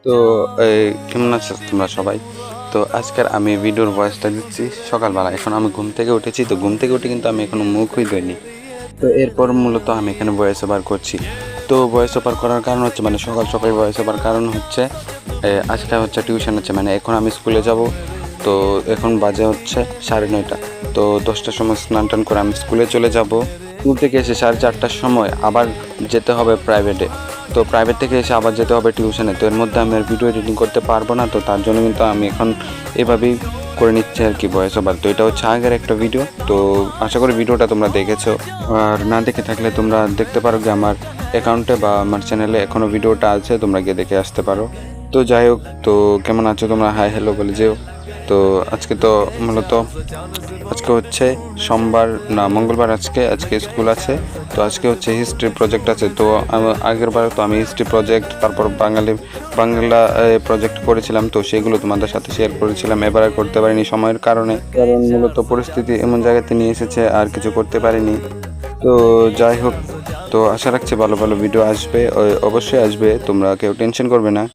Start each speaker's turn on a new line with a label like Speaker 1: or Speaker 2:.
Speaker 1: তো কেমন আছো তোমরা সবাই? তো আজকের আমি ভিডিওর ভয়েসটা দিচ্ছি সকালবেলা। এখন আমি ঘুম থেকে উঠেছি, তো ঘুম থেকে উঠে কিন্তু আমি এখনো মুখই ধুইনি। তো এরপর মূলত আমি এখানে ভয়েস ওভার করছি। তো ভয়েস ওভার করার কারণ হচ্ছে মানে সকাল সকাল ভয়েস ওভার কারণ হচ্ছে আজকে হচ্ছে টিউশন আছে, মানে এখন আমি স্কুলে যাব। তো এখন বাজে হচ্ছে 9:30। তো 10টার সময় স্নান টান করে আমি স্কুলে চলে যাব। স্কুল থেকে এসে 4:30টার সময় আবার যেতে হবে প্রাইভেটে। তো প্রাইভেট থেকে এসে আবার যেতে হবে টিউশনে। তো এর মধ্যে আমি আর ভিডিও এডিটিং করতে পারবো না, তো তার জন্য কিন্তু আমি এখন এভাবেই করে নিচ্ছি আর কি ভয়েস ওভার। তো এটা হচ্ছে আগের একটা ভিডিও। তো আশা করি ভিডিওটা তোমরা দেখেছো, আর না দেখে থাকলে তোমরা দেখতে পারো যে আমার অ্যাকাউন্টে বা আমার চ্যানেলে এখনও ভিডিওটা আছে, তোমরা গিয়ে দেখে আসতে পারো। তো যাই হোক, তো কেমন আছো তোমরা, হাই হ্যালো বলে যেও। তো আজকে তো মূলত আজকে হচ্ছে সোমবার না মঙ্গলবার, আজকে আজকে স্কুল আছে। তো আজকে হচ্ছে হিস্ট্রি প্রজেক্ট আছে। তো আগের বার তো আমি হিস্ট্রি প্রজেক্ট, তারপর বাংলা প্রজেক্ট করেছিলাম, তো সেগুলো তোমাদের সাথে শেয়ার করেছিলাম। এবার আর করতে পারিনি সময়ের কারণে, কারণ মূলত পরিস্থিতি এমন জায়গাতে নিয়ে এসেছে আর কিছু করতে পারিনি। তো যাই হোক, তো আশা রাখছি ভালো ভালো ভিডিও আসবে, অবশ্যই আসবে, তোমরা কেউ টেনশন করবে না।